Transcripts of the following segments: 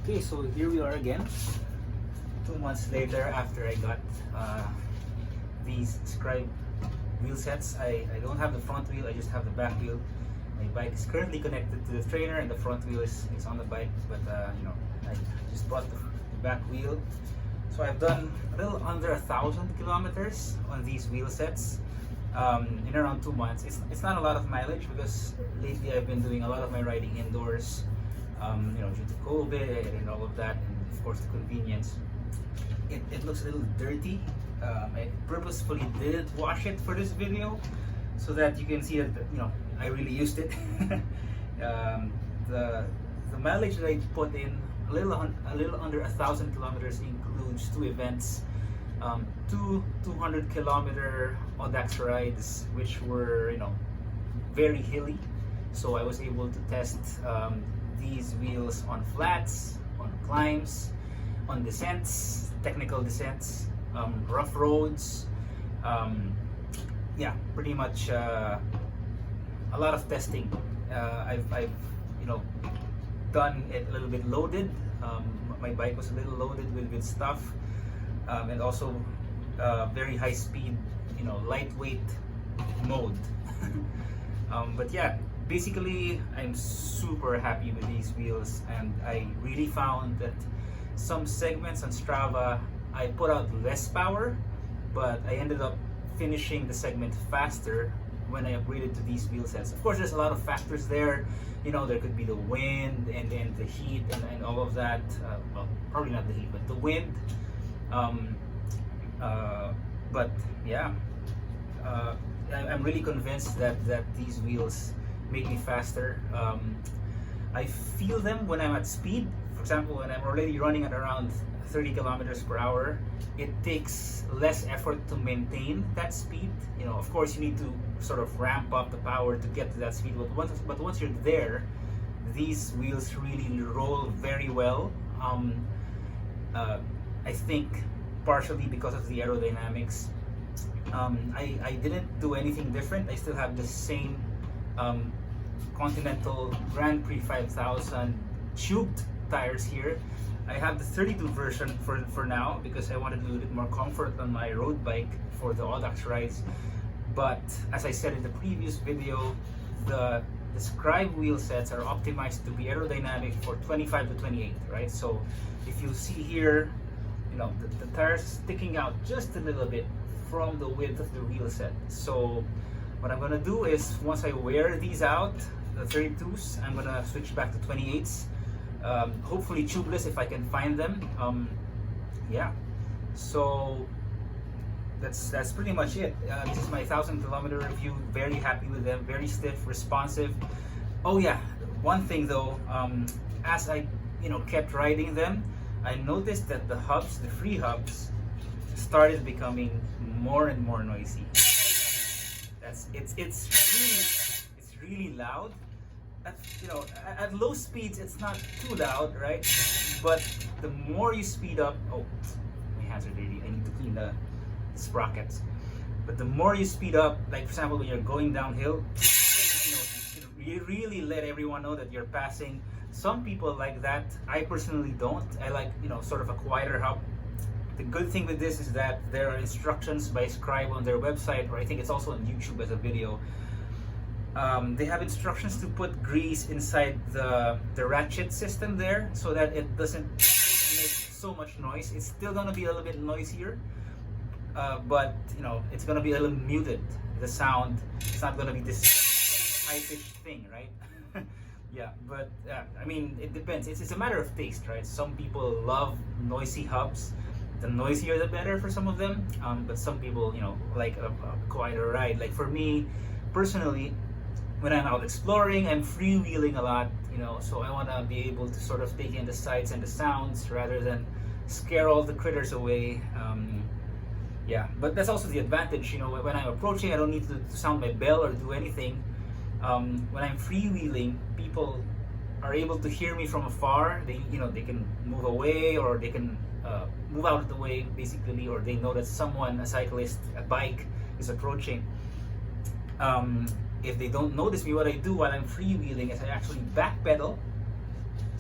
Okay, so here we are again, 2 months later after I got these Scribe wheel sets. I don't have the front wheel, I just have the back wheel. My bike is currently connected to the trainer and the front wheel is on the bike, but I just bought the back wheel. So I've done a little under 1,000 kilometers on these wheel sets in around 2 months. It's not a lot of mileage because lately I've been doing a lot of my riding indoors, due to COVID and all of that, and of course the convenience. It looks a little dirty. I purposefully didn't wash it for this video so that you can see that I really used it. The mileage that I put in, a little under 1,000 kilometers, includes 2 events, 200-kilometer Audax rides, which were very hilly. So I was able to test these wheels on flats, on climbs, on descents, technical descents, rough roads. Pretty much a lot of testing. I've done it a little bit loaded. My bike was a little loaded with stuff, and also very high speed, lightweight mode. But yeah, basically I'm super happy with these wheels, and I really found that some segments on Strava I put out less power, but I ended up finishing the segment faster when I upgraded to these wheel sets. Of course, there's a lot of factors there. There could be the wind and the heat and all of that. Well, probably not the heat, but the wind. But yeah, I'm really convinced that these wheels make me faster. I feel them when I'm at speed. For example, when I'm already running at around 30 kilometers per hour, it takes less effort to maintain that speed. Of course, you need to sort of ramp up the power to get to that speed. But once you're there, these wheels really roll very well. I think partially because of the aerodynamics. I didn't do anything different. I still have the same Continental Grand Prix 5000 tubed tires here. I have the 32 version for now because I wanted a little bit more comfort on my road bike for the Audax rides. But as I said in the previous video, the Scribe wheel sets are optimized to be aerodynamic for 25 to 28, right? So if you see here, the tires sticking out just a little bit from the width of the wheel set. So what I'm gonna do is, once I wear these out, the 32s, I'm gonna switch back to 28s. Hopefully tubeless if I can find them. So that's pretty much it. This is my 1,000-kilometer review. Very happy with them. Very stiff, responsive. Oh yeah, one thing though, as I kept riding them, I noticed that the hubs, the free hubs, started becoming more and more noisy. It's really loud. At low speeds it's not too loud, right? But the more you speed up, oh, my hands are dirty, I need to clean the sprockets. But the more you speed up, like for example when you're going downhill, you really let everyone know that you're passing. Some people like that. I personally don't. I like sort of a quieter hub. The good thing with this is that there are instructions by Scribe on their website, or I think it's also on YouTube as a video. They have instructions to put grease inside the ratchet system there so that it doesn't make so much noise. It's still going to be a little bit noisier, but it's going to be a little muted. The sound, it's not going to be this high-pitched thing, right? Yeah, but I mean, it depends. It's a matter of taste, right? Some people love noisy hubs. The noisier the better for some of them, but some people like a quieter ride. Like for me personally, when I'm out exploring, I'm freewheeling a lot, so I want to be able to sort of take in the sights and the sounds rather than scare all the critters away. But that's also the advantage, when I'm approaching, I don't need to sound my bell or do anything. When I'm freewheeling, people are able to hear me from afar. They can move away, or they can move out of the way, basically, or they know that someone, a cyclist, a bike, is approaching. If they don't notice me, what I do while I'm freewheeling is I actually backpedal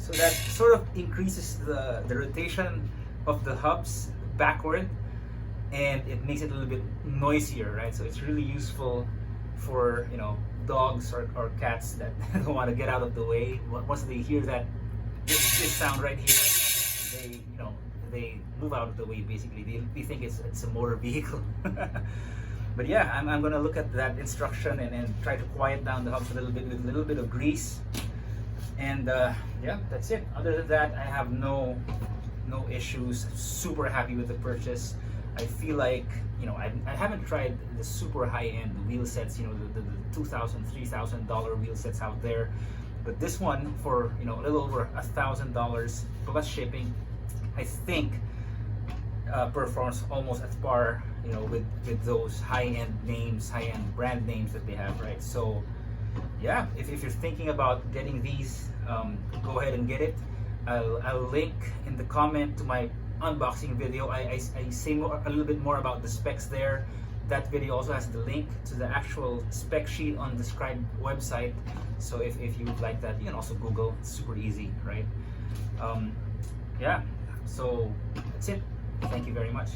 So that sort of increases the rotation of the hubs backward, and it makes it a little bit noisier, right? So it's really useful for, you know, dogs or cats that don't want to get out of the way. Once they hear that this sound right here, they, you know, they move out of the way. Basically, they think it's a motor vehicle. But yeah, I'm gonna look at that instruction and try to quiet down the hubs a little bit with a little bit of grease. And yeah, that's it. Other than that, I have no issues. Super happy with the purchase. I feel like, you know, I haven't tried the super high-end wheel sets, you know, the $2,000, $3,000 wheel sets out there, but this one for, you know, a little over $1,000 plus shipping, I think performs almost at par, you know, with those high-end names, high-end brand names that they have, right? So yeah, if you're thinking about getting these, go ahead and get it. I'll link in the comment to my unboxing video. I say a little bit more about the specs there. That video also has the link to the actual spec sheet on the Scribe website. So if you would like that, you can also Google. It's super easy, right? Yeah, so that's it. Thank you very much.